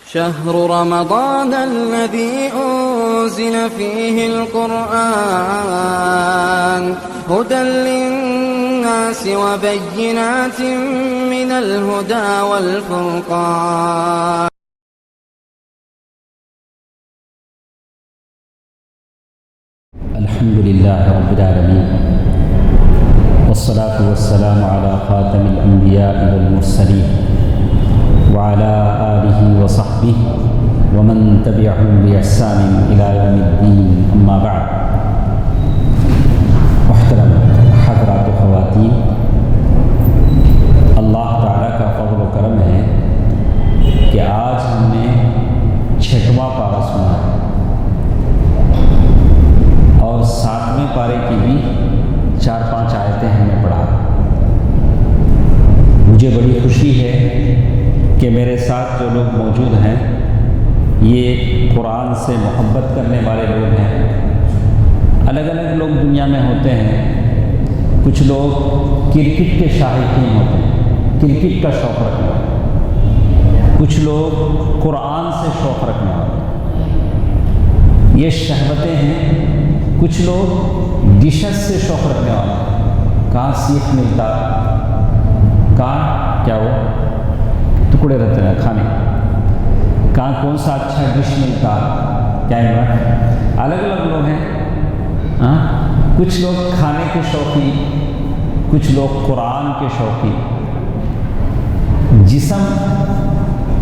شهر رمضان الذي أنزل فيه القرآن هدى للناس وبينات من الهدى والفرقان. الحمد لله رب العالمين والصلاة والسلام على خاتم الأنبياء والمرسلين وعلى آله وصحبه ومن تبعهم بإحسان إلى يوم الدين. أما بعد. محترم حضرات و خواتین، اللہ تعالیٰ کا فضل و کرم ہے کہ آج ہم نے 6واں پارہ سنا ہے اور 7ویں پارے کی بھی 4-5 آیتیں ہم نے پڑھا. مجھے بڑی خوشی ہے کہ میرے ساتھ جو لوگ موجود ہیں یہ قرآن سے محبت کرنے والے لوگ ہیں. الگ الگ لوگ دنیا میں ہوتے ہیں. کچھ لوگ کرکٹ کے شائقین ہوتے ہیں، کرکٹ کا شوق رکھنے والے. کچھ لوگ قرآن سے شوق رکھنے والے. یہ شہوتیں ہیں. کچھ لوگ ڈشز سے شوق رکھنے والے. کہاں سیخ ملتا، کہاں کیا ہو ٹکڑے رہتے ہیں کھانے، کہاں کون سا اچھا ڈش ملتا، کیا ہے. الگ الگ لوگ ہیں. کچھ لوگ کھانے کے شوقی، کچھ لوگ قرآن کے شوقی. جسم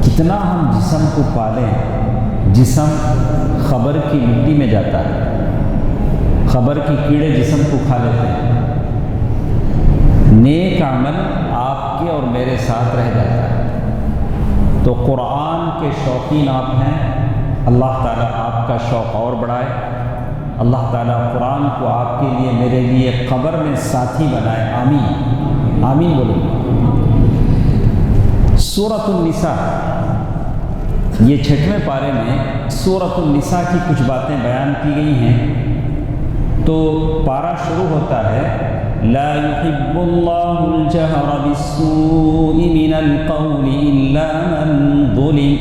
کتنا ہم جسم کو پالیں، جسم خبر کی مٹی میں جاتا ہے. خبر کی کیڑے جسم کو کھا لیتے ہیں. نیک عمل آپ کے اور میرے ساتھ رہ جاتا ہے. تو قرآن کے شوقین آپ ہیں. اللہ تعالیٰ آپ کا شوق اور بڑھائے. اللہ تعالیٰ قرآن کو آپ کے لیے میرے لیے قبر میں ساتھی بنائے. آمین آمین بولو. سورۃ النساء، یہ 6ویں پارے میں سورۃ النساء کی کچھ باتیں بیان کی گئی ہیں. تو پارہ شروع ہوتا ہے لا يحب الله الجهر بالسوء من القول إلا من ظلم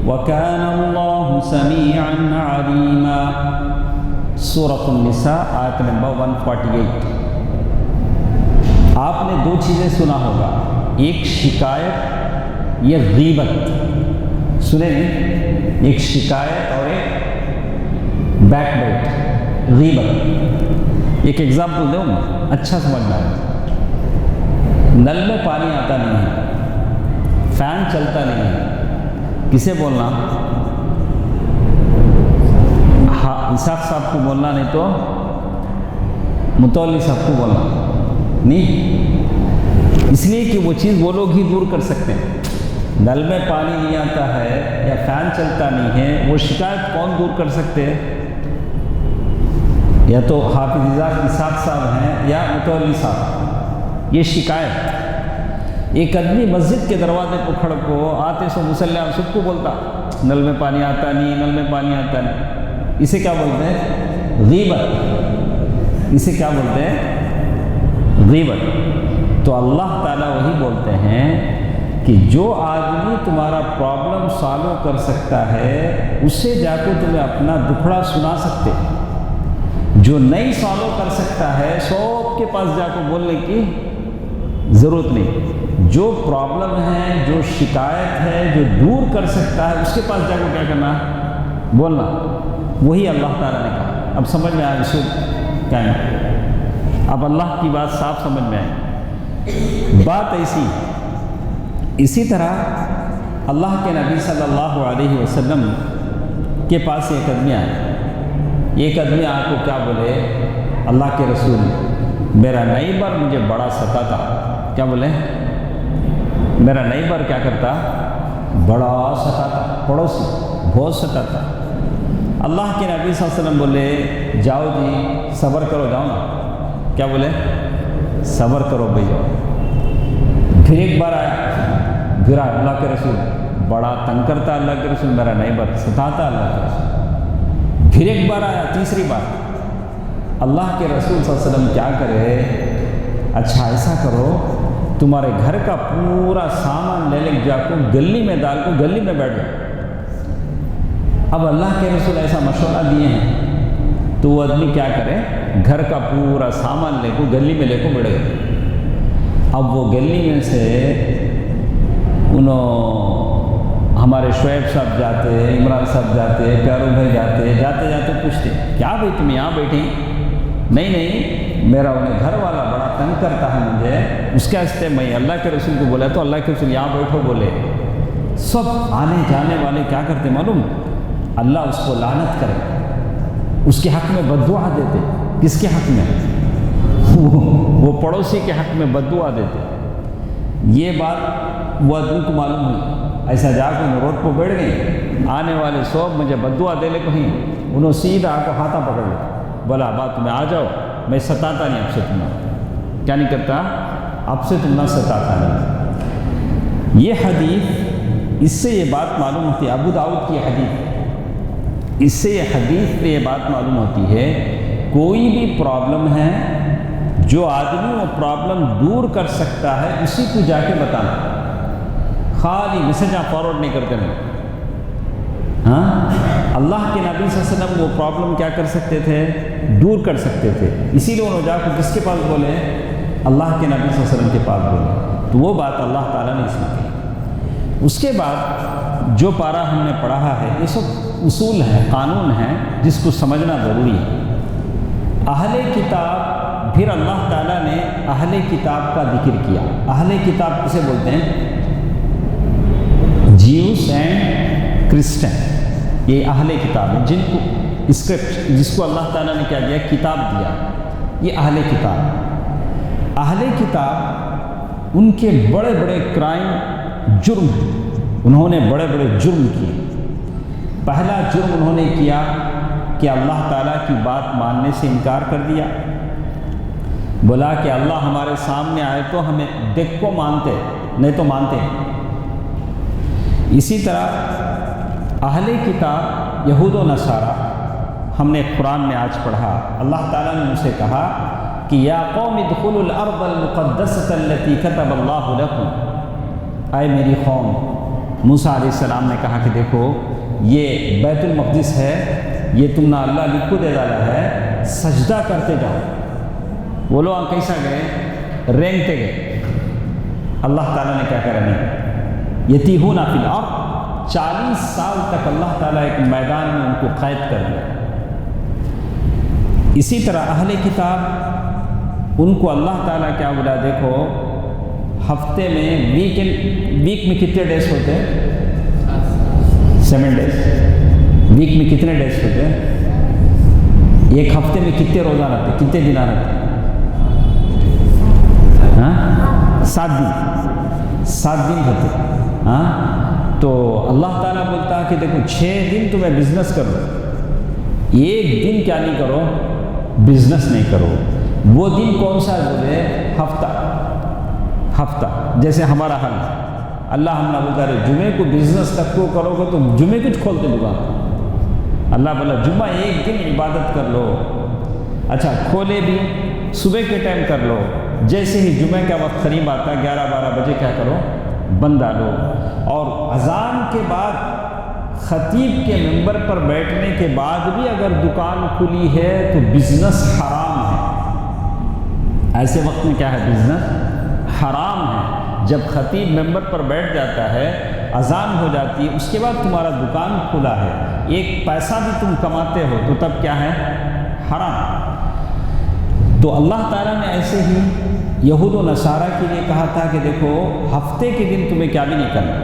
وكان الله سميعا عليما. سورۃ النساء آیت نمبر 148. آپ نے 2 چیزیں سنا ہوگا، ایک شکایت، یہ غیبت. سنے نہیں؟ ایک شکایت اور ایک بیک بیٹ، غیبت. ایک ایگزامپل دوں میں اچھا سمجھنا ہے. نل میں پانی آتا نہیں ہے، فین چلتا نہیں ہے، کسے بولنا؟ ہاں اسحاق صاحب کو بولنا، نہیں تو متولی صاحب کو بولنا. نہیں، اس لیے کہ وہ چیز وہ لوگ ہی دور کر سکتے ہیں. نل میں پانی نہیں آتا ہے یا فین چلتا نہیں ہے، وہ شکایت کون دور کر سکتے ہیں؟ یا تو حافظ اسحاق صاحب ہیں یا متولی صاحب. یہ شکایت. ایک آدمی مسجد کے دروازے کو کھڑ کو آتے سو مسلح سب کو بولتا نل میں پانی آتا نہیں، نل میں پانی آتا نہیں. اسے کیا بولتے ہیں؟ غیبت. اسے کیا بولتے ہیں؟ غیبت. تو اللہ تعالیٰ وہی بولتے ہیں کہ جو آدمی تمہارا پرابلم سالو کر سکتا ہے اسے جا کے تمہیں اپنا دکھڑا سنا سکتے. جو نہیں سالو کر سکتا ہے سب کے پاس جا کے بولنے کی ضرورت نہیں. جو پرابلم ہے، جو شکایت ہے، جو دور کر سکتا ہے اس کے پاس جا کے کیا کرنا؟ بولنا. وہی اللہ تعالیٰ نے کہا. اب سمجھ میں آیا اس کو کیا ہے؟ اب اللہ کی بات صاف سمجھ میں آئی. بات ایسی. اسی طرح اللہ کے نبی صلی اللہ علیہ وسلم کے پاس ایک آدمی آیا. ایک آدمی آپ کو کیا بولے؟ اللہ کے رسول میرا نیبر مجھے بڑا ستاتا. کیا بولے؟ میرا نیبر کیا کرتا؟ بڑا ستاتا. پڑوسی بہت ستاتا. اللہ کے نبی صلی اللہ علیہ وسلم بولے جاؤ جی صبر کرو، جاؤ نا. کیا بولے؟ صبر کرو بھائی جاؤ. پھر ایک بار آیا، پھر اللہ کے رسول بڑا تنگ کرتا. اللہ کے رسول میرا نیبر ستاتا. اللہ کے رسول پھر ایک بار آیا، تیسری بار. اللہ کے رسول صلی اللہ علیہ وسلم کیا کرے؟ اچھا ایسا کرو تمہارے گھر کا پورا سامان لے لے جا کو گلی میں ڈال کو گلی میں بیٹھ جاؤ. اب اللہ کے رسول ایسا مشورہ دیے ہیں تو وہ آدمی کیا کرے، گھر کا پورا سامان لے کو گلی میں لے کو بڑھ گئے۔ اب وہ گلی میں سے ہمارے شعیب صاحب جاتے، عمران صاحب جاتے، پیارو بھائی جاتے جاتے پوچھتے کیا بھائی تم یہاں بیٹھی؟ نہیں میرا انہیں گھر والا بڑا تنگ کرتا ہے مجھے، اس کے واسطے میں اللہ کے رسول کو بولا تو اللہ کے رسول یہاں بیٹھو بولے۔ سب آنے جانے والے کیا کرتے معلوم؟ اللہ اس کو لعنت کرے، اس کے حق میں بد دعا دیتے۔ کس کے حق میں؟ وہ پڑوسی کے حق میں بد دعا دیتے۔ یہ بات وہ آدمی کو معلوم ہوئی، ایسا جا کے روڈ پہ بیٹھ گئی، آنے والے سب مجھے بد دعا دے لے کہیں، انہوں سیدھا آ کو ہاتھا پکڑ لے، بولا بات تمہیں آ جاؤ، میں ستاتا نہیں اب سے تمہیں، کیا نہیں کرتا اب سے تم نہ ستاتا نہیں۔ یہ حدیث، اس سے یہ بات معلوم ہوتی ہے، ابو داؤد کی حدیث، اس سے یہ حدیث سے یہ بات معلوم ہوتی ہے کوئی بھی پرابلم ہے جو آدمی وہ پرابلم دور کر سکتا ہے اسی کو جا کے بتانا، خالی میسج آپ فارورڈ نہیں کرتے نہیں۔ ہاں اللہ کے نبی صلی اللہ علیہ وسلم وہ پرابلم کیا کر سکتے تھے؟ دور کر سکتے تھے، اسی لیے انہوں جا کے کس کے پاس بولے؟ اللہ کے نبی صلی اللہ علیہ وسلم کے پاس بولے، تو وہ بات اللہ تعالیٰ نے اس میں کی۔ اس کے بعد جو پارہ ہم نے پڑھا ہے یہ سب اصول ہیں، قانون ہیں جس کو سمجھنا ضروری ہے۔ اہل کتاب، پھر اللہ تعالیٰ نے اہل کتاب کا ذکر کیا۔ اہل کتاب کسے بولتے ہیں؟ جیوس اینڈ کرسچن، یہ اہل کتاب ہیں جن کو اسکرپٹ، جس کو اللہ تعالیٰ نے کیا دیا؟ کتاب دیا، یہ اہل کتاب۔ اہل کتاب ان کے بڑے بڑے کرائم، جرم ہیں، انہوں نے بڑے بڑے جرم کیے۔ پہلا جرم انہوں نے کیا کہ اللہ تعالیٰ کی بات ماننے سے انکار کر دیا، بولا کہ اللہ ہمارے سامنے آئے تو ہمیں دیکھ کو مانتے، نہیں تو مانتے۔ اسی طرح اہل کتاب یہود و نصارہ، ہم نے قرآن میں آج پڑھا، اللہ تعالیٰ نے ان سے کہا کہ یا قوم ادخلوا الارض المقدسۃ التي كتب اللہ لكم، اے میری قوم، موسیٰ علیہ السلام نے کہا کہ دیکھو یہ بیت المقدس ہے، یہ تم نے اللہ لکھ کو دے ڈالا ہے، سجدہ کرتے جاؤ۔ وہ لوگ کیسا گئے؟ رینگتے گئے۔ اللہ تعالیٰ نے کیا کرا؟ نہیں، یتیہون فی الارض، 40 سال تک اللہ تعالیٰ ایک میدان میں ان کو قید کر دیا۔ اسی طرح اہل کتاب، ان کو اللہ تعالیٰ کیا بولا؟ دیکھو ہفتے میں ویک میں کتنے ڈیز ہوتے ہیں؟ 7 ڈیز۔ ویک میں کتنے ڈیز ہوتے ہیں؟ ایک ہفتے میں کتنے روزہ رہتے؟ کتنے دن رہتے؟ ہاں 7 دن، 7 دن ہوتے۔ ہاں تو اللہ تعالیٰ بولتا ہے کہ دیکھو 6 دن تمہیں بزنس کرو، ایک دن کیا نہیں کرو؟ بزنس نہیں کرو۔ وہ دن کون سا ہے؟ بولے ہفتہ، جیسے ہمارا حل اللہ ہم نے بولتا ہے جمعے کو بزنس تک کو کرو گے تو جمعے کچھ کھولتے دکان، اللہ بولا جمعہ ایک دن عبادت کر لو، اچھا کھولے بھی صبح کے ٹائم کر لو، جیسے ہی جمعے کا وقت قریب آتا ہے 11-12 بجے کیا کرو؟ بند ڈالو۔ اور اذان کے بعد خطیب کے ممبر پر بیٹھنے کے بعد بھی اگر دکان کھلی ہے تو بزنس حرام ہے۔ ایسے وقت میں کیا ہے؟ بزنس حرام ہے۔ جب خطیب ممبر پر بیٹھ جاتا ہے، اذان ہو جاتی ہے، اس کے بعد تمہارا دکان کھلا ہے، ایک پیسہ بھی تم کماتے ہو تو تب کیا ہے؟ حرام۔ تو اللہ تعالیٰ نے ایسے ہی یہود و نصارہ کے لیے کہا تھا کہ دیکھو ہفتے کے دن تمہیں کیا بھی نہیں کرنا،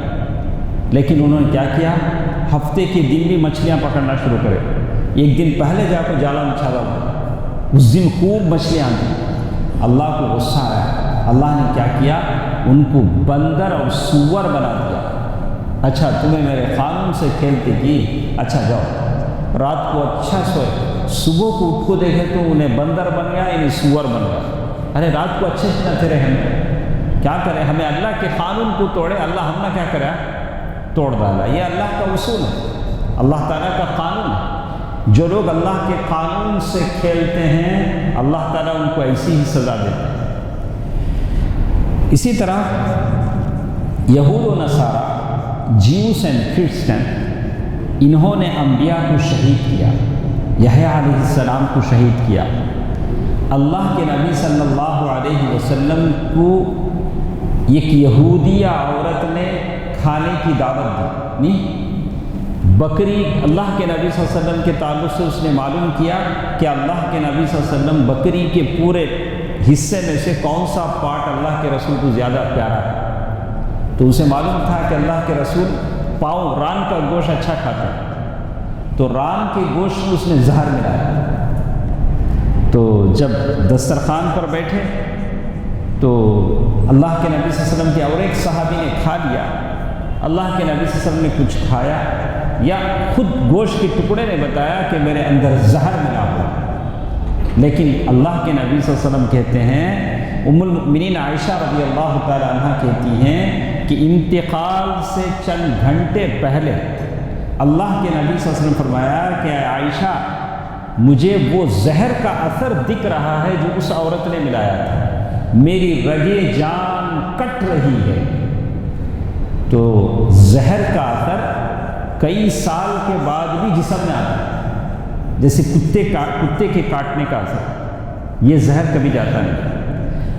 لیکن انہوں نے کیا کیا؟ ہفتے کے دن بھی مچھلیاں پکڑنا شروع کرے۔ ایک دن پہلے جا کر جالا بچھالا ہوا، اس دن خوب مچھلیاں آتی، اللہ کو غصہ آیا، اللہ نے کیا کیا؟ ان کو بندر اور سور بنا دیا۔ اچھا تمہیں میرے قانون سے کھیلتے کی، اچھا جاؤ رات کو اچھا سوئے، صبح کو اٹھ کو دیکھے تو انہیں بندر بن گیا، انہیں سور بن گیا۔ ارے رات کو اچھے سے نہ تھے، ہم کیا کریں؟ ہمیں اللہ کے قانون کو توڑے، اللہ ہم نے کیا کرا؟ توڑ ڈالا۔ یہ اللہ کا اصول ہے، اللہ تعالیٰ کا قانون ہے۔ جو لوگ اللہ کے قانون سے کھیلتے ہیں اللہ تعالیٰ ان کو ایسی ہی سزا دیتا ہے۔ اسی طرح یہود و نصارہ، جیوس اینڈ کرسچن، انہوں نے انبیاء کو شہید کیا، یحییٰ علیہ السلام کو شہید کیا۔ اللہ کے نبی صلی اللہ علیہ وسلم کو ایک یہودیہ عورت نے کھانے کی دعوت دی، نہیں بکری، اللہ کے نبی صلی اللہ علیہ وسلم کے تعلق سے اس نے معلوم کیا کہ اللہ کے نبی صلی اللہ علیہ وسلم بکری کے پورے حصے میں سے کون سا پارٹ اللہ کے رسول کو زیادہ پیارا ہے، تو اسے معلوم تھا کہ اللہ کے رسول پاؤں ران کا گوشت اچھا کھاتا ہے، تو ران کے گوشت میں اس نے زہر ملایا۔ تو جب دسترخوان پر بیٹھے تو اللہ کے نبی صلی اللہ علیہ وسلم کے اور ایک صحابی نے کھا لیا، اللہ کے نبی صلی اللہ علیہ وسلم نے کچھ کھایا یا خود گوشت کے ٹکڑے نے بتایا کہ میرے اندر زہر ملا ہوا، لیکن اللہ کے نبی صلی اللہ علیہ وسلم کہتے ہیں، ام المؤمنین عائشہ رضی اللہ تعالی عنہ کہتی ہیں کہ انتقال سے چند گھنٹے پہلے اللہ کے نبی صلی اللہ علیہ وسلم فرمایا کہ اے عائشہ مجھے وہ زہر کا اثر دکھ رہا ہے جو اس عورت نے ملایا تھا، میری رگے جان کٹ رہی ہے۔ تو زہر کا اثر کئی سال کے بعد بھی جسم میں آتا ہے، جیسے کتے کے کاٹنے کا اثر، یہ زہر کبھی جاتا نہیں۔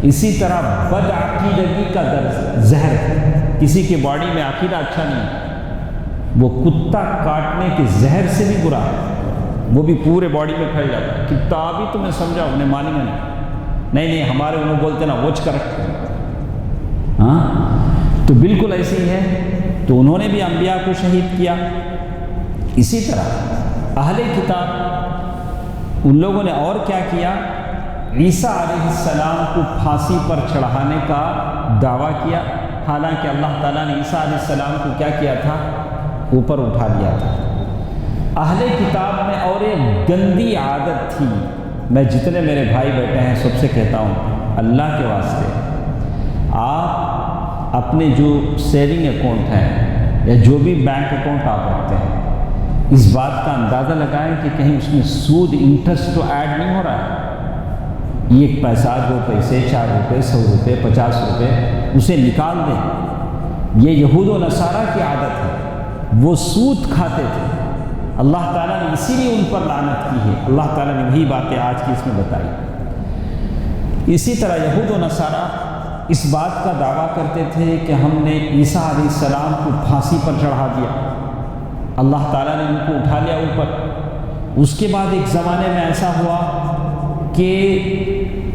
اسی طرح بد عقیدگی کا درد، زہر کسی کے باڈی میں عقیدہ اچھا نہیں، وہ کتا کاٹنے کے زہر سے بھی برا ہے، وہ بھی پورے باڈی میں پھیل جاتا ہے۔ کتابی تمہیں سمجھا انہیں مانی میں نہیں ہمارے انہوں بولتے نا وچ کرکٹ، ہاں تو بالکل ایسے ہی ہے۔ تو انہوں نے بھی انبیاء کو شہید کیا۔ اسی طرح اہل کتاب ان لوگوں نے اور کیا کیا، عیسیٰ علیہ السلام کو پھانسی پر چڑھانے کا دعویٰ کیا، حالانکہ اللہ تعالیٰ نے عیسیٰ علیہ السلام کو کیا کیا تھا، اوپر اٹھا لیا تھا۔ اہل کتاب میں اور ایک گندی عادت تھی، میں جتنے میرے بھائی بیٹھے ہیں سب سے کہتا ہوں، اللہ کے واسطے آپ اپنے جو سیونگ اکاؤنٹ ہیں یا جو بھی بینک اکاؤنٹ آپ رکھتے ہیں، اس بات کا اندازہ لگائیں کہ کہیں اس میں سود انٹرسٹ تو ایڈ نہیں ہو رہا ہے، ایک پیسہ 2 پیسے 4 روپے 100 روپے 50 روپے اسے نکال دیں۔ یہ یہود و نصارہ کی عادت ہے، وہ سود کھاتے تھے، اللہ تعالیٰ نے اسی لیے ان پر لعنت کی ہے۔ اللہ تعالیٰ نے وہی باتیں آج کی اس میں بتائی۔ اسی طرح یہود و نصارہ اس بات کا دعویٰ کرتے تھے کہ ہم نے عیسیٰ علیہ السلام کو پھانسی پر چڑھا دیا، اللہ تعالیٰ نے ان کو اٹھا لیا اوپر۔ اس کے بعد ایک زمانے میں ایسا ہوا کہ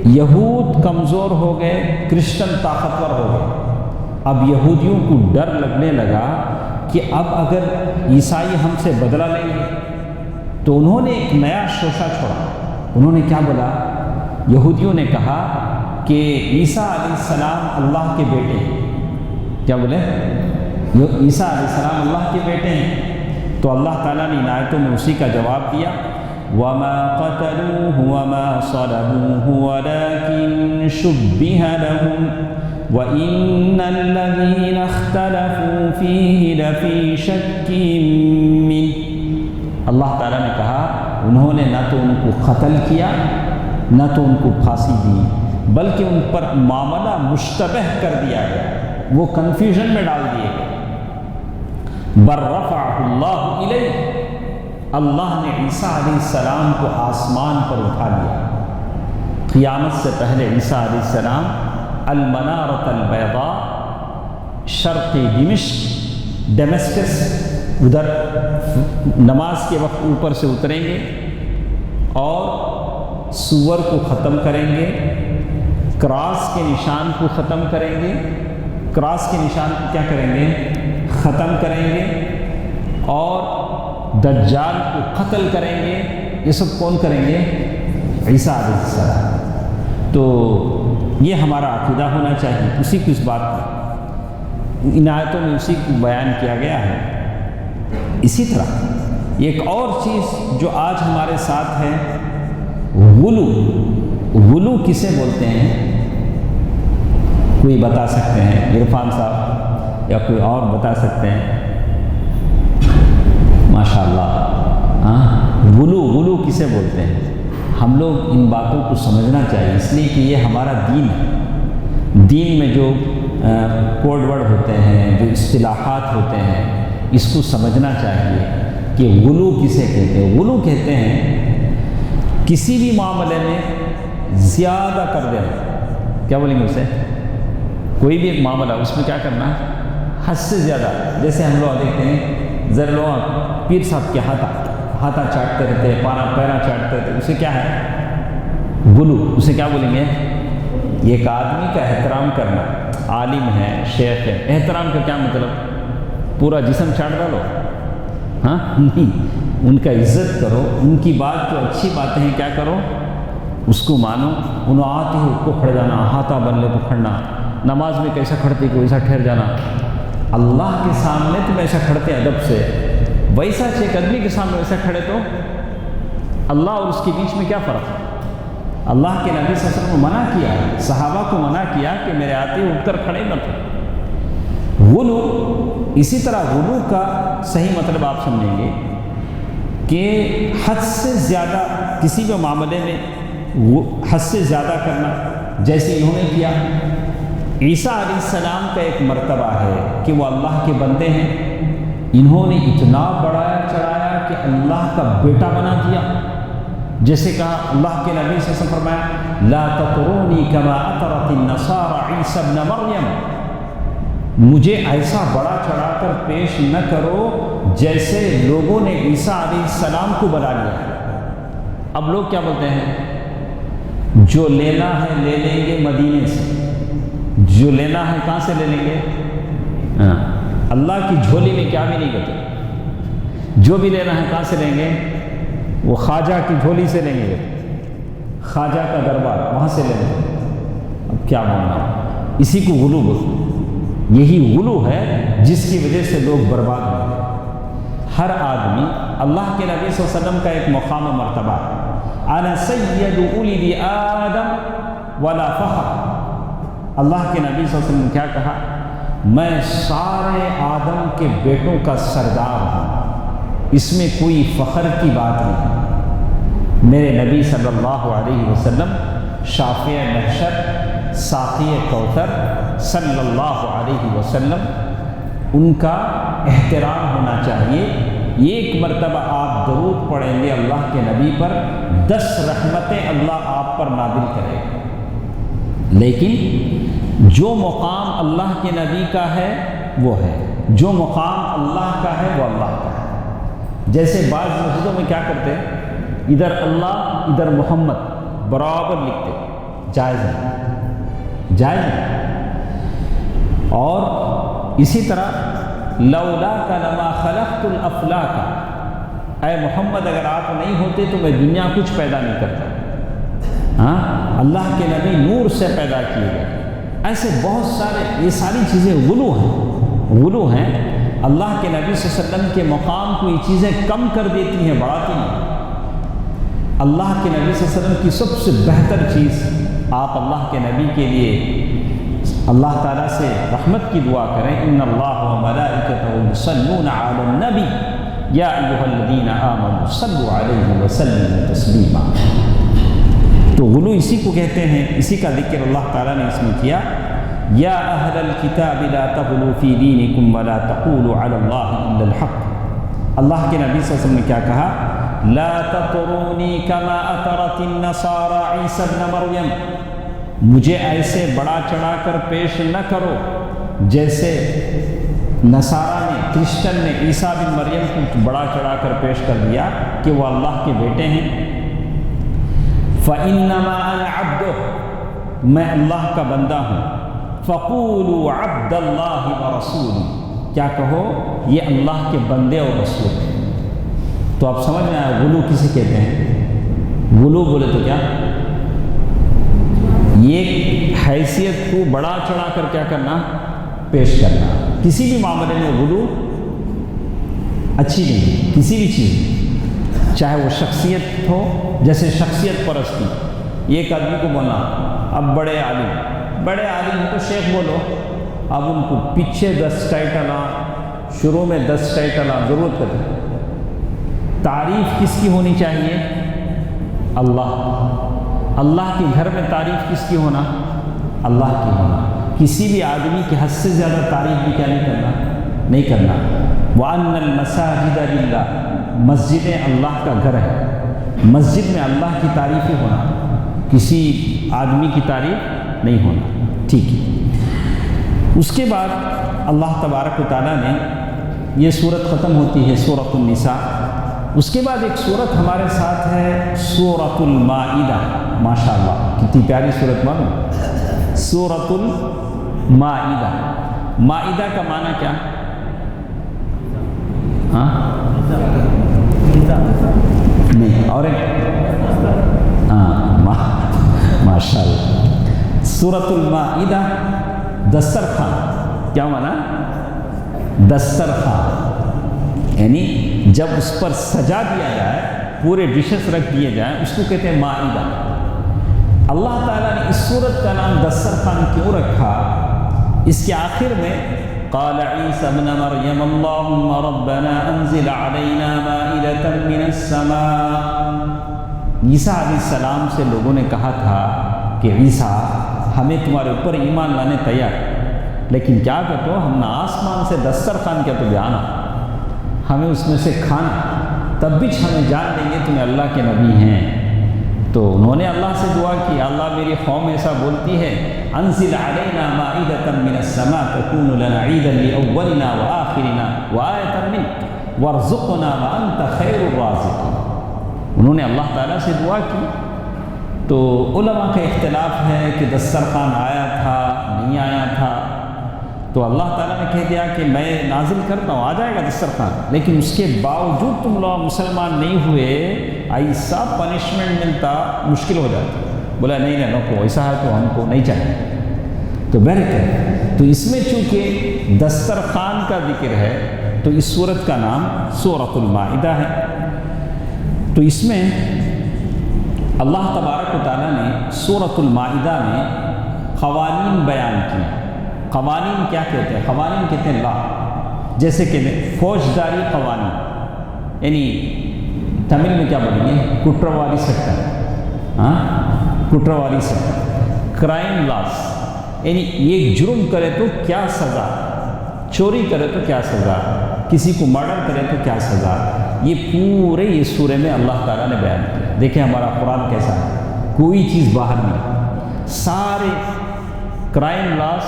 یہود کمزور ہو گئے، کرسچن طاقتور ہو گئے۔ اب یہودیوں کو ڈر لگنے لگا کہ اب اگر عیسائی ہم سے بدلہ لیں گے، تو انہوں نے ایک نیا شوشہ چھوڑا۔ انہوں نے کیا بولا، یہودیوں نے کہا کہ عیسیٰ علیہ السلام اللہ کے بیٹے ہیں۔ کیا بولے، عیسیٰ علیہ السلام اللہ کے بیٹے ہیں۔ تو اللہ تعالیٰ نے ان آیتوں میں اسی کا جواب دیا، وَمَا قَتَلُوهُ وَمَا صَلَبُوهُ وَلَكِنْ شُبِّهَ لَهُمْ وَإِنَّ الَّذِينَ اخْتَلَفُوا فِيهِ لَفِي شَكٍّ مِّنْهُ۔ اللہ تعالیٰ نے کہا انہوں نے نہ تو ان کو قتل کیا نہ تو ان کو پھانسی دی، بلکہ ان پر معاملہ مشتبہ کر دیا گیا، وہ کنفیوژن میں ڈال دیے گئے۔ بر رفعہ اللہ الیہ، اللہ نے عیسیٰ علیہ السلام کو آسمان پر اٹھا لیا۔ قیامت سے پہلے عیسیٰ علیہ السلام المنارۃ البیضاء، شرق دمشق ڈیمسکس، ادھر نماز کے وقت اوپر سے اتریں گے اور سور کو ختم کریں گے، کراس کے نشان کو ختم کریں گے، کراس کے نشان کو کیا کریں گے، ختم کریں گے، اور دجال کو قتل کریں گے۔ یہ سب کون کریں گے؟ عیسیٰ علیہ السلام۔ تو یہ ہمارا عقیدہ ہونا چاہیے، اسی کو اس بات پر ان آیتوں میں اسی کو بیان کیا گیا ہے۔ اسی طرح ایک اور چیز جو آج ہمارے ساتھ ہے، غلو۔ غلو کسے بولتے ہیں؟ کوئی بتا سکتے ہیں؟ عرفان صاحب یا کوئی اور بتا سکتے ہیں؟ ماشاءاللہ، ہاں، غلو کسے بولتے ہیں؟ ہم لوگ ان باتوں کو سمجھنا چاہیے، اس لیے کہ یہ ہمارا دین ہے۔ دین میں جو کوڈ ورڈ ہوتے ہیں، جو اصطلاحات ہوتے ہیں، اس کو سمجھنا چاہیے۔ کہ غلو کسے کہتے ہیں؟ غلو کہتے ہیں کسی بھی معاملے میں زیادہ کر دینا. کیا بولیں گے اسے؟ کوئی بھی ایک معاملہ اس میں کیا کرنا ہے؟ حد سے زیادہ. جیسے ہم لوگ دیکھتے ہیں ذرا لوگ پیر صاحب کے ہاتھا چاٹتے رہتے ہیں، پیرا چاٹتے رہتے ہیں، اسے کیا ہے؟ غلو. اسے کیا بولیں گے؟ ایک آدمی کا احترام کرنا. عالم ہے، شیخ ہے، احترام کا کیا مطلب؟ پورا جسم چاٹ ڈالو؟ ہاں نہیں، ان کا عزت کرو، ان کی بات جو اچھی باتیں ہیں کیا کرو؟ اس کو مانو. انہوں آتے ہی کو کھڑ جانا، ہاتھا بننے کو کھڑنا، نماز میں کیسا کھڑتے کو ویسا ٹھہر جانا. اللہ کے سامنے تم ایسا کھڑتے ادب سے، ویسا ایک آدمی کے سامنے ویسا کھڑے تو اللہ اور اس کے بیچ میں کیا فرق ہے؟ اللہ کے نبی صلی اللہ علیہ وسلم کو منع کیا، صحابہ کو منع کیا کہ میرے آتے اٹھ کر کھڑے مت ہو. غلو، اسی طرح غلو کا صحیح مطلب آپ سمجھیں گے کہ حد سے زیادہ کسی بھی معاملے میں حد سے زیادہ کرنا. جیسے انہوں نے کیا. عیسیٰ علیہ السلام کا ایک مرتبہ ہے کہ وہ اللہ کے بندے ہیں، انہوں نے اتنا بڑھایا چڑھایا کہ اللہ کا بیٹا بنا دیا. جیسے کہا اللہ کے نبی صلی اللہ علیہ وسلم فرمایا لا تطرونی کما اطرت النصارى عیسی ابن مریم، مجھے ایسا بڑا چڑھا کر پیش نہ کرو جیسے لوگوں نے عیسیٰ علیہ السلام کو بنا لیا. اب لوگ کیا بولتے ہیں؟ جو لینا ہے لے لیں گے مدینے سے، جو لینا ہے کہاں سے لے لیں گے؟ اللہ کی جھولی میں کیا بھی نہیں کرتے. جو بھی لینا ہے کہاں سے لیں گے؟ وہ خواجہ کی جھولی سے لیں گے، خواجہ کا دربار وہاں سے لیں گے. اب کیا بولنا؟ اسی کو غلو بولتے ہیں. یہی غلو ہے جس کی وجہ سے لوگ برباد ہوتے ہیں. ہر آدمی اللہ کے نبی صلی اللہ علیہ وسلم کا ایک مقام و مرتبہ ہے. انا سید ولد آدم ولا فخر. اللہ کے نبی صلی اللہ علیہ وسلم نے کیا کہا؟ میں سارے آدم کے بیٹوں کا سردار ہوں، اس میں کوئی فخر کی بات نہیں. میرے نبی صلی اللہ علیہ وسلم شافع محشر، ساقی کوثر صلی اللہ علیہ وسلم، ان کا احترام ہونا چاہیے. ایک مرتبہ آپ درود پڑھیں گے اللہ کے نبی پر، 10 رحمتیں اللہ آپ پر نازل کرے گا. لیکن جو مقام اللہ کے نبی کا ہے وہ ہے، جو مقام اللہ کا ہے وہ اللہ کا ہے. جیسے بعض مسجدوں میں کیا کرتے ہیں؟ ادھر اللہ ادھر محمد برابر لکھتے. جائز ہے، جائز ہے. اور اسی طرح لولاک لما خلقت الافلاک، اے محمد اگر آپ نہیں ہوتے تو میں دنیا کچھ پیدا نہیں کرتا. ہاں، اللہ کے نبی نور سے پیدا کیے گئے. ایسے بہت سارے، یہ ساری چیزیں غلو ہیں، غلو ہیں. اللہ کے نبی صلی اللہ علیہ وسلم کے مقام کو یہ چیزیں کم کر دیتی ہیں، بڑھاتی ہیں. اللہ کے نبی صلی اللہ علیہ وسلم کی سب سے بہتر چیز، آپ اللہ کے نبی کے لیے اللہ تعالیٰ سے رحمت کی دعا کریں. ان اللہ وملائکتہ یصلون علی النبی یا ایھا الذین آمنوا صلوا علیہ وسلموا تسلیما. تو غلو اسی کو کہتے ہیں، اسی کا ذکر اللہ تعالیٰ نے اس میں کیا. یا اہل الکتاب لا تغلوا فی دینکم ولا تقولوا علی اللہ الا الحق. اللہ کے نبی صلی اللہ علیہ وسلم نے کیا کہا؟ لا تطرونی کما اطرت النصارى عیسی ابن مریم، مجھے ایسے بڑا چڑھا کر پیش نہ کرو جیسے نصارہ نے، کرسچن نے عیسیٰ بن مریم کو بڑا چڑھا کر پیش کر دیا کہ وہ اللہ کے بیٹے ہیں. فإنما أنا عبده، میں اللہ کا بندہ ہوں. فقولوا عبد اللہ ورسولہ، کیا کہو؟ یہ اللہ کے بندے اور رسول ہیں. تو آپ سمجھ میں آیا غلو کسے کہتے ہیں؟ غلو بولے تو کیا؟ یہ حیثیت کو بڑا چڑھا کر کیا کرنا؟ پیش کرنا. کسی بھی معاملے میں غلو اچھی نہیں. کسی بھی چیز، چاہے وہ شخصیت ہو، جیسے شخصیت پرستی. ایک آدمی کو بولنا اب بڑے عالم تو شیخ بولو، اب ان کو پیچھے 10 ٹائٹل، شروع میں 10 ٹائٹل ضرورت کرتے. تعریف کس کی ہونی چاہیے؟ اللہ کے گھر میں تعریف کس کی ہونا؟ اللہ کی ہونا. کسی بھی آدمی کی حد سے زیادہ تعریف بھی کیا نہیں کرنا؟ نہیں کرنا. وَأَنَّ الْمَسَاجِدَ لِلَّهِ، مسجدیں اللہ کا گھر ہے، مسجد میں اللہ کی تعریف ہی ہونا، کسی آدمی کی تعریف نہیں ہونا، ٹھیک ہے۔ اس کے بعد اللہ تبارک و تعالیٰ نے، یہ صورت ختم ہوتی ہے سورۃ النساء، اس کے بعد ایک صورت ہمارے ساتھ ہے سورۃ المائدہ۔ ماشاءاللہ کتنی پیاری صورت، معلوم، سورۃ المائدہ۔ مائدہ کا معنی کیا؟ ہاں نہیں، اور ایک ماشاءاللہ، سورۃ المائدہ دسترخوان، کیا معنی؟ دسترخوان، یعنی جب اس پر سجا دیا جائے، پورے ڈشز رکھ دیے جائیں، اس کو کہتے ہیں مائدہ۔ اللہ تعالیٰ نے اس سورت کا نام دسترخوان کیوں رکھا؟ اس کے آخر میں قال عیسی ابن مریم اللہم ربنا انزل علینا مائدۃ من السماء۔ عیسیٰ علیہ السلام سے لوگوں نے کہا تھا کہ عیسیٰ ہمیں تمہارے اوپر ایمان لانے تیار، لیکن کیا کہتے ہو، ہم نہ آسمان سے دسترخوان کیا تو بیانا، ہمیں اس میں سے کھانا، تب بھی ہمیں جان دیں گے تمہیں اللہ کے نبی ہیں۔ تو انہوں نے اللہ سے دعا کی، اللہ میری قوم ایسا بولتی ہے، انزل علینا مائدۃ من السماء تکون لنا عیدا لاولنا وآخرنا وآیۃ منک وارزقنا وانت خیر الرازقین۔ انہوں نے اللہ تعالیٰ سے دعا کی۔ تو علماء کا اختلاف ہے کہ دسترخوان آیا تھا نہیں آیا تھا، تو اللہ تعالیٰ نے کہہ دیا کہ میں نازل کرتا ہوں، آ جائے گا دسترخوان، لیکن اس کے باوجود تم لوگ مسلمان نہیں ہوئے، ایسا پنشمنٹ ملتا، مشکل ہو جاتا۔ بولا نہیں نہیں نو، ایسا ہے تو ہم کو نہیں چاہیے۔ تو بہرکہ تو اس میں چونکہ دسترخوان کا ذکر ہے، تو اس سورت کا نام سورۃ المائدہ ہے۔ تو اس میں اللہ تبارک و تعالیٰ نے سورۃ المائدہ میں قوانین بیان کیے۔ قوانین کیا کہتے ہیں؟ قوانین کہتے ہیں لا، جیسے کہ فوجداری قوانین، یعنی تمل میں کیا بولیں گے، کٹرواری سیکٹر، ہاں کٹرواری سیکٹر، کرائم لاس، یعنی ایک جرم کرے تو کیا سزا، چوری کرے تو کیا سزا، کسی کو مرڈر کرے تو کیا سزا، یہ پورے یہ سورے میں اللہ تعالیٰ نے بیان کیا۔ دیکھیں ہمارا قرآن کیسا ہے، کوئی چیز باہر نہیں، سارے کرائم لاس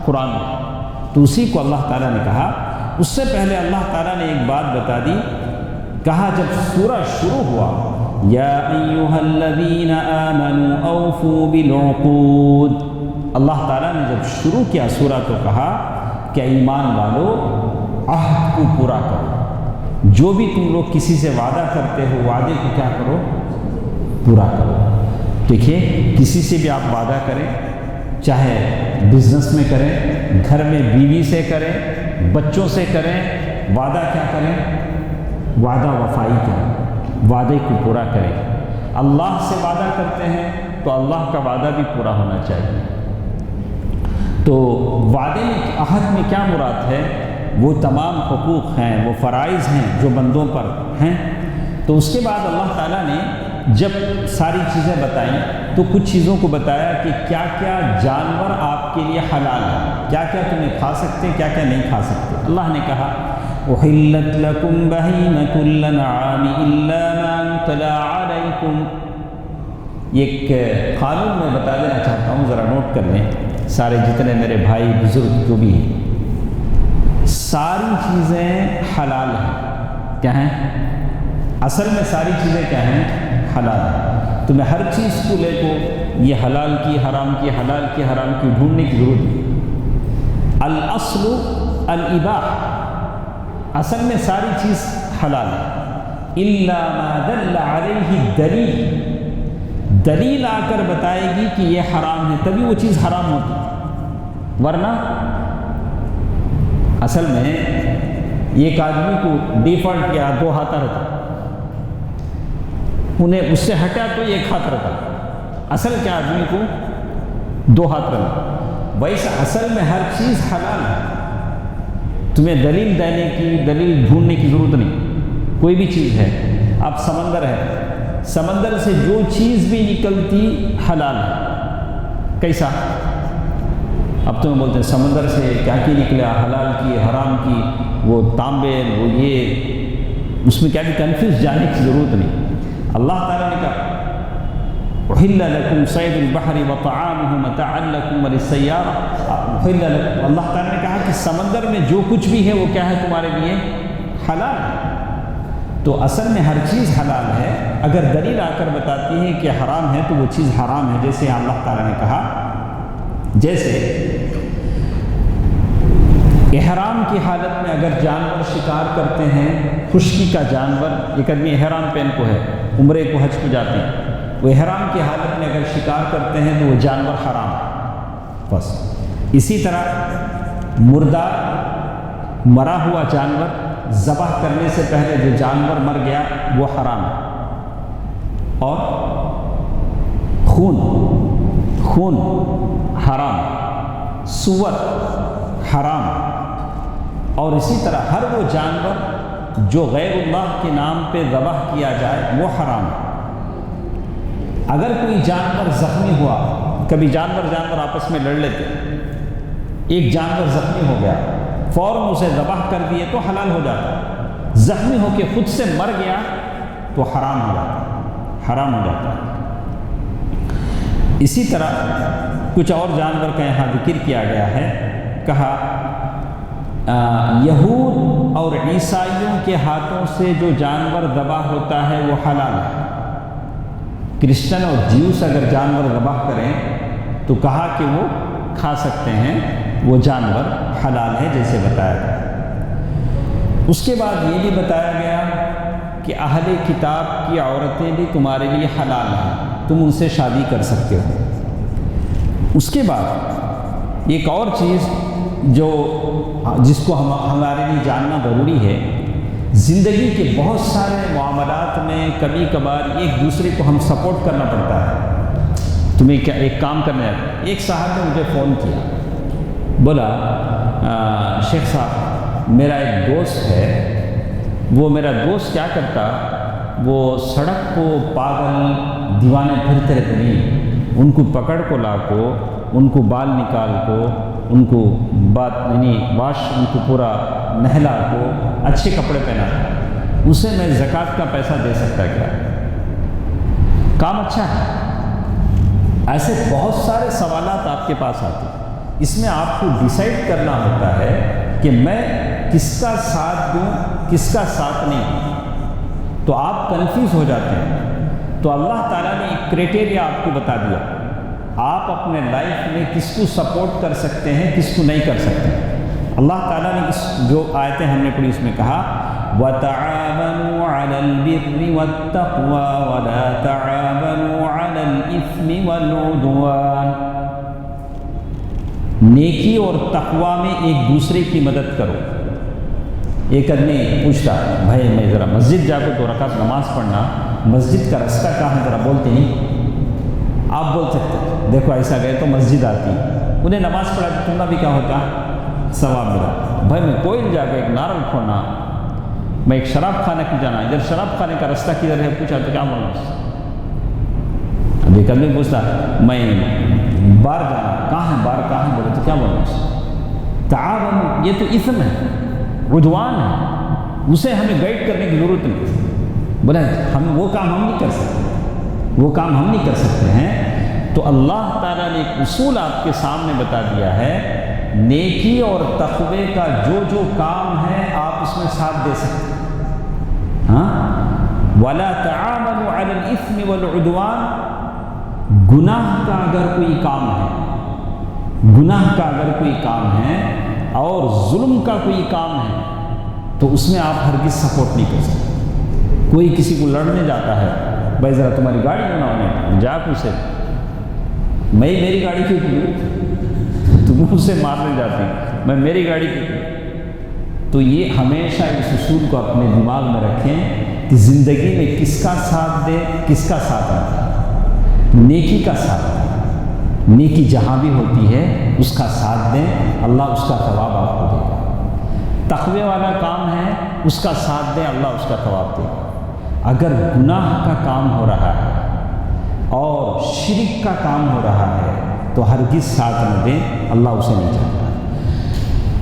قرآن میں۔ تو اسی کو اللہ تعالیٰ نے کہا۔ اس سے پہلے اللہ تعالیٰ نے ایک بات بتا دی، کہا جب سورہ شروع ہوا، یا ایھا الذین آمنوا اوفوا بالعقود، اللہ تعالیٰ نے جب شروع کیا سورہ تو کہا کہ ایمان والو عہد کو پورا کرو، جو بھی تم لوگ کسی سے وعدہ کرتے ہو، وعدے کو کیا کرو، پورا کرو۔ دیکھیے کسی سے بھی آپ وعدہ کریں، چاہے بزنس میں کریں، گھر میں بیوی سے کریں، بچوں سے کریں، وعدہ کیا کریں، وعدہ وفائی کریں، وعدے کو پورا کریں۔ اللہ سے وعدہ کرتے ہیں تو اللہ کا وعدہ بھی پورا ہونا چاہیے۔ تو وعدے میں، عہد میں کیا مراد ہے؟ وہ تمام حقوق ہیں، وہ فرائض ہیں جو بندوں پر ہیں۔ تو اس کے بعد اللہ تعالیٰ نے جب ساری چیزیں بتائیں تو کچھ چیزوں کو بتایا کہ کیا کیا جانور آپ کے لیے حلال ہے، کیا کیا تمہیں کھا سکتے، کیا کیا نہیں کھا سکتے۔ اللہ نے کہا احلت لکم بہیمۃ الانعام الا ما یتلی علیکم۔ ایک قانون میں بتا دینا چاہتا ہوں، ذرا نوٹ کر لیں سارے جتنے میرے بھائی بزرگ جو بھی ہیں، ساری چیزیں حلال ہیں۔ کیا ہیں؟ اصل میں ساری چیزیں کیا ہیں؟ حلال ہے۔ تمہیں ہر چیز کو لے کو یہ حلال کی حرام کی، حلال کی حرام کی ڈھونڈنے کی ضرورت نہیں۔ الاصل الاباحہ، اصل میں ساری چیز حلال ہے، الا ما دل علیہ دلیل، دلیل آ کر بتائے گی کہ یہ حرام ہے تبھی وہ چیز حرام ہوتی، ورنہ اصل میں ایک آدمی کو ڈیفالٹ کیا دو ہاتھ رہتا، انہیں اس سے ہٹا تو ایک ہاتھ رہتا، اصل کیا آدمی کو دو ہاتھ رہنا۔ ویسا اصل میں ہر چیز حلال ہے، تمہیں دلیل دینے کی، دلیل ڈھونڈنے کی ضرورت نہیں۔ کوئی بھی چیز ہے، اب سمندر ہے، سمندر سے جو چیز بھی نکلتی حلال ہے۔ کیسا؟ اب تمہیں بولتے ہیں سمندر سے کیا کی نکلا، حلال کی، حرام کی، وہ تانبے، وہ یہ اس میں کیا بھی کنفیوز جانے کی ضرورت نہیں. اللہ تعالیٰ نے کہا احل لکم صید البحر وطعامہ متاعا لکم وللسیارہ. احل لکم، اللہ تعالیٰ نے کہا کہ سمندر میں جو کچھ بھی ہے وہ کیا ہے تمہارے لیے حلال ہے. تو اصل میں ہر چیز حلال ہے. اگر دلیل آ کر بتاتی ہے کہ حرام ہے تو وہ چیز حرام ہے. جیسے اللہ تعالیٰ نے کہا، جیسے احرام کی حالت میں اگر جانور شکار کرتے ہیں، خشکی کا جانور، ایک آدمی احرام پہن کو ہے، عمرے کو حج کو جاتے ہیں، وہ احرام کی حالت میں اگر شکار کرتے ہیں تو وہ جانور حرام ہے بس. اسی طرح مردار مرا ہوا جانور ذبح کرنے سے پہلے جو جانور مر گیا وہ حرام ہے. اور خون حرام، سور حرام. اور اسی طرح ہر وہ جانور جو غیر اللہ کے نام پہ ذبح کیا جائے وہ حرام ہے. اگر کوئی جانور زخمی ہوا، کبھی جانور آپس میں لڑ لیتے، ایک جانور زخمی ہو گیا، فوراً اسے ذبح کر دیے تو حلال ہو جاتا. زخمی ہو کے خود سے مر گیا تو حرام ہو جاتا ہے. اسی طرح کچھ اور جانور کا یہاں ذکر کیا گیا ہے. کہا یہود اور عیسائیوں کے ہاتھوں سے جو جانور ذبح ہوتا ہے وہ حلال ہے. کرسچن اور جیوس اگر جانور ذبح کریں تو کہا کہ وہ کھا سکتے ہیں، وہ جانور حلال ہے جیسے بتایا گیا. اس کے بعد یہ بھی بتایا گیا کہ اہل کتاب کی عورتیں بھی تمہارے لیے حلال ہیں، تم ان سے شادی کر سکتے ہو. اس کے بعد ایک اور چیز جس کو ہمارے لیے جاننا ضروری ہے، زندگی کے بہت سارے معاملات میں کبھی کبھار ایک دوسرے کو ہم سپورٹ کرنا پڑتا ہے. تمہیں کیا ایک کام کرنا ہے. ایک صاحب نے مجھے فون کیا، بولا شیخ صاحب میرا ایک دوست ہے، وہ میرا دوست کیا کرتا، وہ سڑک کو پاگل دیوانے پھرتے رہتے نہیں، ان کو پکڑ کو لا کو، ان کو بال نکال کو، ان کو واش، ان کو پورا نہلا کو، اچھے کپڑے پہنا، اسے میں زکوٰۃ کا پیسہ دے سکتا کیا؟ کام اچھا ہے. ایسے بہت سارے سوالات آپ کے پاس آتے ہیں. اس میں آپ کو ڈیسائیڈ کرنا ہوتا ہے کہ میں کس کا ساتھ دوں، کس کا ساتھ نہیں دوں. تو آپ کنفیوز ہو جاتے ہیں. تو اللہ تعالیٰ نے ایک کرائٹیریا آپ کو بتا دیا، آپ اپنے لائف میں کس کو سپورٹ کر سکتے ہیں، کس کو نہیں کر سکتے. اللہ تعالیٰ نے جو آیتیں ہم نے پڑھی اس میں کہا وَتَعَاوَنُوا عَلَى الْبِرِّ وَالتَّقْوَى وَلَا تَعَاوَنُوا عَلَى الْإِثْمِ وَالْعُدْوَانِ. نیکی اور تقوی میں ایک دوسرے کی مدد کرو. ایک آدمی پوچھتا بھائی میں ذرا مسجد جا کر 2 رکعت نماز پڑھنا، مسجد کا راستہ کہاں ہے ذرا بولتے نہیں. آپ بول سکتے دیکھو ایسا گئے تو مسجد آتی، انہیں نماز پڑھا تو تمہارا بھی کیا ہوتا، ثواب ملا. بھائی میں کوئی جا کے ایک نعرہ کھولنا، میں ایک شراب خانے کی جانا، ادھر شراب خانے کا راستہ کدھر ہے پوچھا تو کیا بولنا. ابھی کبھی پوچھتا میں بار جانا، کہاں ہے بار، کہاں ہے بولے تو کیا بولنا. تعاون، یہ تو اثم ہے، عدوان ہے، اسے ہمیں گائیڈ کرنے کی ضرورت نہیں. بولے وہ کام ہم نہیں کر سکتے، وہ کام ہم نہیں کر سکتے ہیں. تو اللہ تعالیٰ نے ایک اصول آپ کے سامنے بتا دیا ہے، نیکی اور تقوی کا جو کام ہے آپ اس میں ساتھ دے سکتے ہیں. ہاں، وَلَا تَعَاوَنُوا عَلَى الْإِثْمِ وَالْعُدْوَانِ. گناہ کا اگر کوئی کام ہے، گناہ کا اگر کوئی کام ہے اور ظلم کا کوئی کام ہے تو اس میں آپ ہرگز سپورٹ نہیں کر سکتے. کوئی کسی کو لڑنے جاتا ہے، بھائی ذرا تمہاری گاڑی بنا ہونے جا اسے، میں میری گاڑی کیوں تم اسے مارنے جاتے ہیں، میں میری گاڑی کی. تو یہ ہمیشہ اس اصول کو اپنے دماغ میں رکھیں کہ زندگی میں کس کا ساتھ دے، کس کا ساتھ نہ دے. نیکی کا ساتھ دیں، نیکی جہاں بھی ہوتی ہے اس کا ساتھ دیں، اللہ اس کا ثواب آپ کو دے گا. تقوی والا کام ہے اس کا ساتھ دیں، اللہ اس کا ثواب دے گا. اگر گناہ کا کام ہو رہا ہے اور شرک کا کام ہو رہا ہے تو ہرگز ساتھ نہ دیں، اللہ اسے نہیں چاہتا.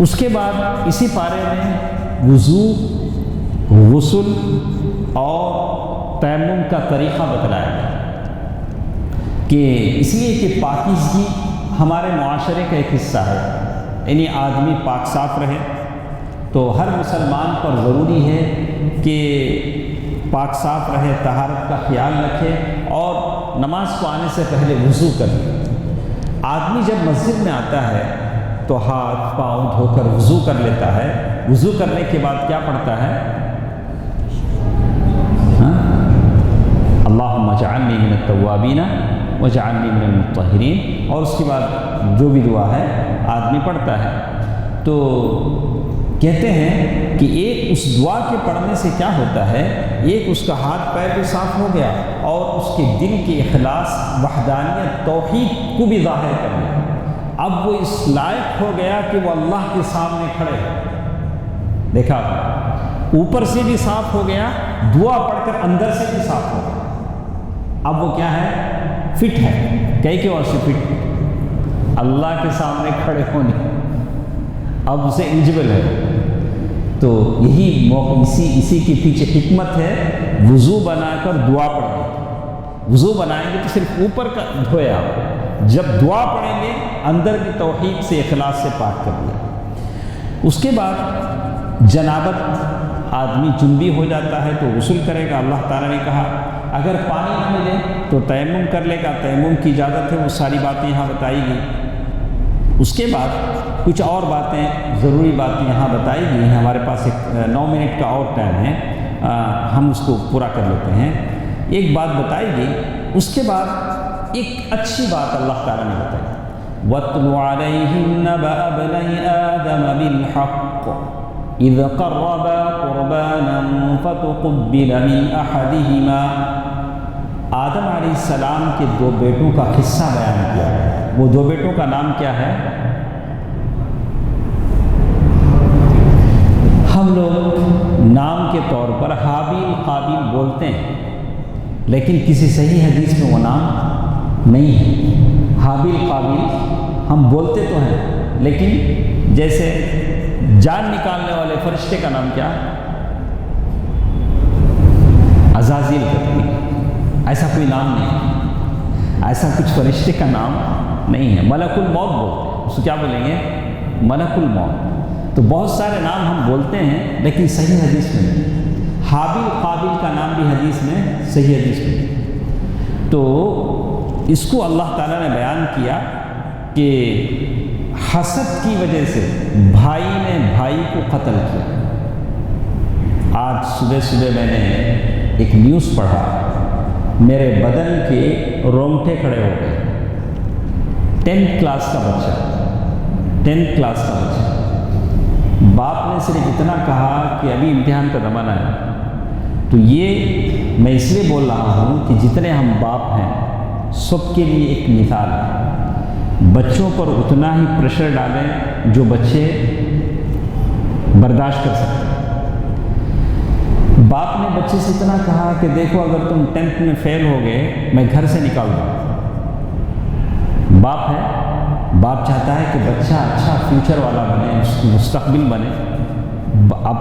اس کے بعد اسی پارے میں وضو غسل اور تیمم کا طریقہ بتلایا گیا کہ اس لیے کہ پاکیزگی ہمارے معاشرے کا ایک حصہ ہے، یعنی آدمی پاک صاف رہے، تو ہر مسلمان پر ضروری ہے کہ پاک صاف رہے، طہارت کا خیال رکھے اور نماز کو آنے سے پہلے وضو کرے۔ آدمی جب مسجد میں آتا ہے تو ہاتھ پاؤں دھو کر وضو کر لیتا ہے، وضو کرنے کے بعد کیا پڑھتا ہے؟ اللہم اجعلنی من التوابین واجعلنی من المطہرین، اور اس کے بعد جو بھی دعا ہے آدمی پڑھتا ہے۔ تو کہتے ہیں کہ ایک اس دعا کے پڑھنے سے کیا ہوتا ہے، ایک اس کا ہاتھ پیر بھی صاف ہو گیا اور اس کے دل کے اخلاص، وحدانیت، توحید کو بھی ظاہر کر لیا۔ اب وہ اس لائق ہو گیا کہ وہ اللہ کے سامنے کھڑے ہیں۔ دیکھا اوپر سے بھی صاف ہو گیا، دعا پڑھ کر اندر سے بھی صاف ہو گیا۔ اب وہ کیا ہے؟ فٹ ہے۔ کئی وجہ سے فٹ؟ اللہ کے سامنے کھڑے ہونے، اب اسے ایلیجبل ہے۔ تو یہی موقع، اسی کے پیچھے حکمت ہے، وضو بنا کر دعا پڑھیں۔ وضو بنائیں گے تو صرف اوپر کا دھوئے آپ، جب دعا پڑھیں گے اندر کی توحید سے، اخلاص سے پاک کر دیا۔ اس کے بعد جنابت، آدمی جنبی ہو جاتا ہے تو غسل کرے گا۔ اللہ تعالیٰ نے کہا اگر پانی نہ ملے تو تیمم کر لے گا، تیمم کی اجازت ہے، وہ ساری باتیں یہاں بتائی گئی۔ اس کے بعد کچھ اور باتیں، ضروری باتیں یہاں بتائی گئی ہیں۔ ہمارے پاس ایک 9 منٹ کا اور ٹائم ہے، ہم اس کو پورا کر لیتے ہیں۔ ایک بات بتائی گئی، اس کے بعد ایک اچھی بات اللہ تعالیٰ نے بتائی، وَاتْلُ عَلَيْهِمْ نَبَأَ ابْنَيْ آدَمَ بِالْحَقِّ إِذْ قَرَّبَا قُرْبَانًا فَتُقُبِّلَ مِنْ أَحَدِهِمَا۔ آدم علیہ السلام کے 2 بیٹوں کا قصہ بیان کیا ہے۔ وہ 2 بیٹوں کا نام کیا ہے؟ ہم لوگ نام کے طور پر حابیل قابیل بولتے ہیں، لیکن کسی صحیح حدیث میں وہ نام نہیں ہے۔ حابیل قابیل ہم بولتے تو ہیں، لیکن جیسے جان نکالنے والے فرشتے کا نام کیا؟ عزازیل کہتے ہیں۔ ایسا کوئی نام نہیں، ایسا کچھ فرشتے کا نام نہیں ہے۔ ملک الموت بولتے ہیں، اس کو کیا بولیں گے؟ ملک الموت۔ تو بہت سارے نام ہم بولتے ہیں لیکن صحیح حدیث میں نہیں۔ حابیل قابیل کا نام بھی حدیث میں، صحیح حدیث میں نہیں۔ تو اس کو اللہ تعالیٰ نے بیان کیا کہ حسد کی وجہ سے بھائی نے بھائی کو قتل کیا۔ آج صبح میں نے ایک نیوز پڑھا، میرے بدن کے رونگٹے کھڑے ہو گئے۔ 10th کلاس کا بچہ، باپ نے صرف اتنا کہا کہ ابھی امتحان کا زمانہ ہے۔ تو یہ میں اس لیے بول رہا ہوں کہ جتنے ہم باپ ہیں سب کے لیے ایک مثال ہے، بچوں پر اتنا ہی پریشر ڈالیں جو بچے برداشت کر سکتے ہیں۔ باپ نے بچے سے اتنا کہا کہ دیکھو اگر تم 10th میں فیل ہو گئے میں گھر سے نکال دوں۔ باپ ہے، باپ چاہتا ہے کہ بچہ اچھا فیوچر والا بنے، اس کی مستقبل بنے۔ اب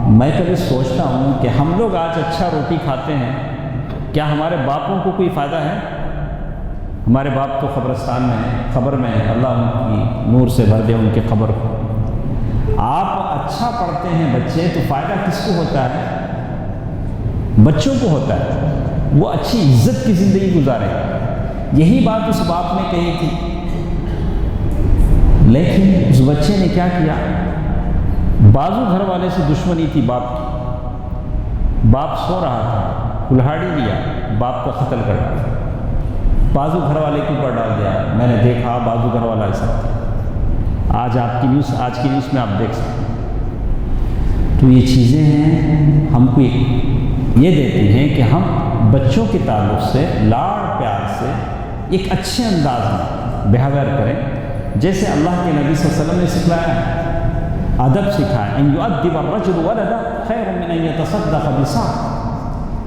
میں کبھی سوچتا ہوں کہ ہم لوگ آج اچھا روٹی کھاتے ہیں، کیا ہمارے باپوں کو کوئی فائدہ ہے؟ ہمارے باپ تو قبرستان میں ہیں، قبر میں ہیں، اللہ ان کی نور سے بھر دے ان کے قبر کو۔ آپ اچھا پڑھتے ہیں بچے تو فائدہ کس کو ہوتا ہے؟ بچوں کو ہوتا ہے، وہ اچھی عزت کی زندگی گزارے۔ یہی بات اس باپ نے کہی تھی، لیکن اس بچے نے کیا کیا؟ بازو گھر والے سے دشمنی تھی باپ کی، باپ سو رہا تھا، کلہاڑی لیا، باپ کو قتل کر ڈالا، بازو گھر والے کے اوپر ڈال دیا۔ میں نے دیکھا بازو گھر والا ایسا تھا۔ آج کی نیوز میں آپ دیکھ سکتے ہیں۔ تو یہ چیزیں ہیں ہم کو یہ دیتی ہیں کہ ہم بچوں کے تعلق سے لاڑ پیار سے ایک اچھے انداز میں بیہیویئر کریں، جیسے اللہ کے نبی صلی اللہ علیہ وسلم نے سکھلایا ہے، ادب سکھایا، ان یؤدب الرجل ولدا خیر من ان يتصدق بصاع۔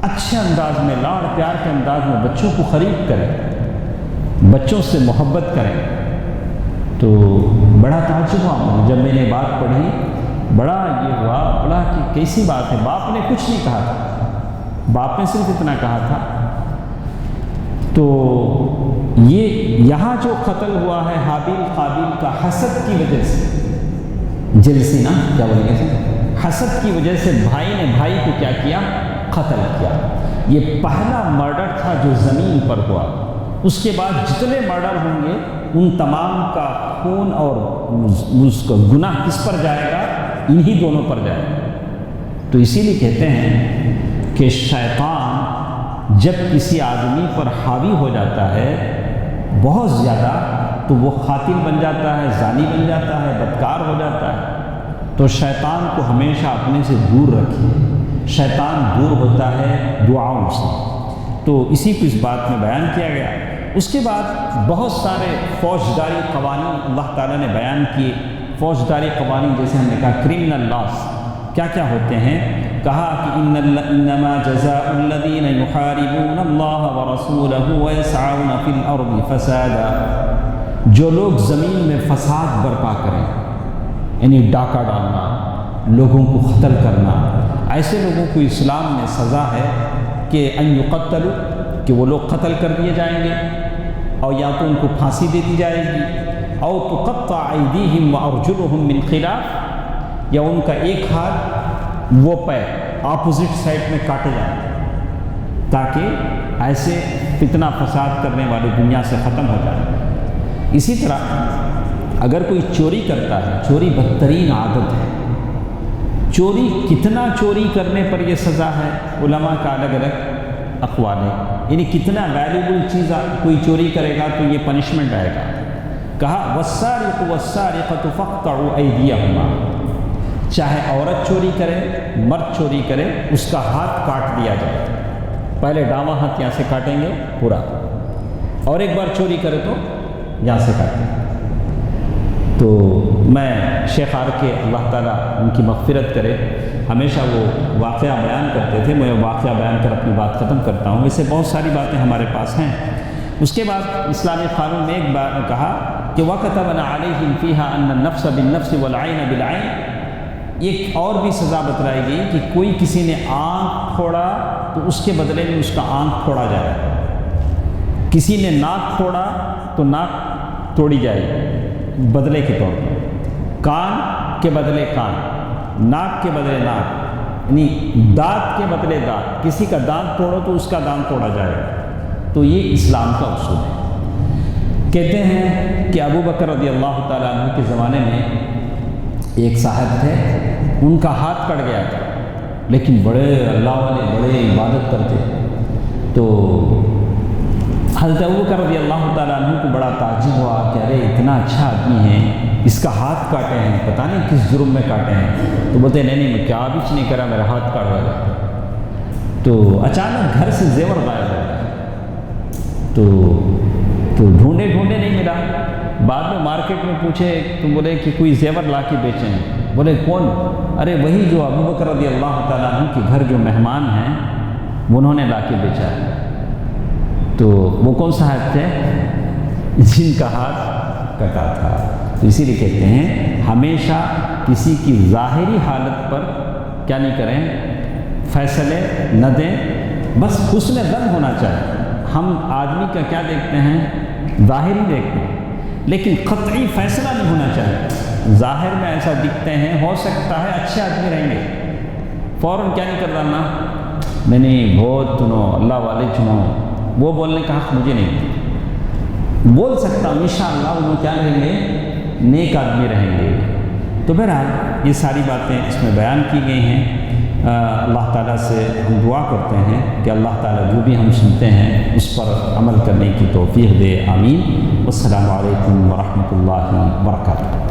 اچھے انداز میں، لاڑ پیار کے انداز میں بچوں کو قریب کریں، بچوں سے محبت کریں۔ تو بڑا تعجب ہوا جب میں نے بات پڑھی، بڑا یہ ہوا، بڑا کہ کیسی بات ہے، باپ نے کچھ نہیں کہا تھا، باپ نے صرف اتنا کہا تھا۔ تو یہ یہاں جو قتل ہوا ہے حابیل قابیل کا حسد کی وجہ سے، جلسی نا کیا بولیں گے، حسد کی وجہ سے بھائی نے بھائی کو کیا کیا، قتل کیا۔ یہ پہلا مرڈر تھا جو زمین پر ہوا۔ اس کے بعد جتنے مرڈر ہوں گے ان تمام کا خون اور اس کا گناہ کس پر جائے گا، انہی دونوں پر جائے گا۔ تو اسی لیے کہتے ہیں کہ شیطان جب کسی آدمی پر حاوی ہو جاتا ہے بہت زیادہ تو وہ قاتل بن جاتا ہے، زانی بن جاتا ہے، بدکار ہو جاتا ہے۔ تو شیطان کو ہمیشہ اپنے سے دور رکھیے، شیطان دور ہوتا ہے دعاؤں سے۔ تو اسی کو اس بات میں بیان کیا گیا۔ اس کے بعد بہت سارے فوجداری قوانین اللہ تعالیٰ نے بیان کیے۔ فوجداری قوانین جیسے ہم نے کہا کرمنل لاس کیا کیا ہوتے ہیں، کہا کہ انما جزاء الذین یحاربون اللہ ورسولہ ویسعون فی الارض فسادا، جو لوگ زمین میں فساد برپا کریں، یعنی ڈاکہ ڈالنا، لوگوں کو قتل کرنا، ایسے لوگوں کو اسلام میں سزا ہے کہ ان یقتلوا، کہ وہ لوگ قتل کر دیے جائیں گے، اور یا تو ان کو پھانسی دے دی جائے گی، او تقطع ایدیہم وارجلہم من خلاف، یا ان کا ایک ہاتھ وہ پیر اپوزٹ سائڈ میں کاٹے جائیں، تاکہ ایسے فتنہ فساد کرنے والے دنیا سے ختم ہو جائے۔ اسی طرح اگر کوئی چوری کرتا ہے، چوری بدترین عادت ہے، چوری کتنا چوری کرنے پر یہ سزا ہے، علماء کا الگ الگ اقوال ہے، یعنی کتنا ویلیبل چیز کوئی چوری کرے گا تو یہ پنشمنٹ آئے گا۔ کہا والسارق والسارقۃ فاقطعوا ایدیہما، چاہے عورت چوری کرے، مرد چوری کرے، اس کا ہاتھ کاٹ دیا جائے، پہلے داواں ہاتھ یہاں سے کاٹیں گے پورا، اور ایک بار چوری کرے تو یہاں سے کاٹیں گے۔ تو میں شیخ آر کے اللہ تعالیٰ ان کی مغفرت کرے، ہمیشہ وہ واقعہ بیان کرتے تھے، میں واقعہ بیان کر اپنی بات ختم کرتا ہوں۔ ویسے بہت ساری باتیں ہمارے پاس ہیں۔ اس کے بعد اسلامی قانون میں ایک بار کہا کہ وَكَتَبْنَا عَلَيْهِمْ فِيهَا أَنَّ النَّفْسَ بِالنَّفْسِ وَالْعَيْنَ بِالْعَيْنِ، ایک اور بھی سزا بتلائی گئی کہ کوئی کسی نے آنکھ پھوڑا تو اس کے بدلے میں اس کا آنکھ پھوڑا جائے، کسی نے ناک پھوڑا تو ناک توڑی جائے بدلے کے طور پر، کان کے بدلے کان، ناک کے بدلے ناک، یعنی دانت کے بدلے دانت، کسی کا دانت توڑو تو اس کا دانت توڑا جائے۔ تو یہ اسلام کا اصول ہے۔ کہتے ہیں کہ ابو بکر رضی اللہ تعالیٰ عنہ کے زمانے میں ایک صاحب تھے، ان کا ہاتھ کٹ گیا تھا، لیکن بڑے اللہ والے، بڑے عبادت کرتے۔ تو حضرت ابو بکر رضی اللہ تعالیٰ عنہ کو بڑا تعجب ہوا کہ ارے اتنا اچھا آدمی ہے، اس کا ہاتھ کاٹے ہیں، پتہ نہیں کس جرم میں کاٹے ہیں۔ تو بولتے نہیں میں کیا بھی نہیں کرا، میرا ہاتھ کاٹ گیا۔ تو اچانک گھر سے زیور غائب ہو گیا، تو ڈھونڈے نہیں ملا۔ بعد میں مارکیٹ میں پوچھے تو بولے کہ کوئی زیور لا کے بیچے ہیں۔ بولے کون؟ ارے وہی جو ابو بکر رضی اللہ تعالیٰ عنہ کے گھر جو مہمان ہیں انہوں نے لا کے بیچا ہے۔ تو وہ کون صاحب تھے؟ جن کا ہاتھ کٹا تھا۔ تو اسی لیے کہتے ہیں ہمیشہ کسی کی ظاہری حالت پر کیا نہیں کریں، فیصلے نہ دیں، بس حسن ظن ہونا چاہیے۔ ہم آدمی کا کیا دیکھتے ہیں؟ ظاہری دیکھتے ہیں، لیکن قطعی فیصلہ نہیں ہونا چاہیے۔ ظاہر میں ایسا دکھتے ہیں، ہو سکتا ہے اچھے آدمی رہیں گے، فوراً کیا نہیں کر ڈالنا، نہیں بہت چنو، اللہ والے چنو، وہ بولنے کا حق مجھے نہیں۔ بول سکتا ہوں انشاءاللہ وہ کیا رہیں گے، نیک آدمی رہیں گے۔ تو بہرحال یہ ساری باتیں اس میں بیان کی گئی ہیں۔ اللہ تعالیٰ سے ہم دعا کرتے ہیں کہ اللہ تعالیٰ جو بھی ہم سنتے ہیں اس پر عمل کرنے کی توفیق دے، آمین۔ والسلام علیکم ورحمۃ اللہ وبرکاتہ۔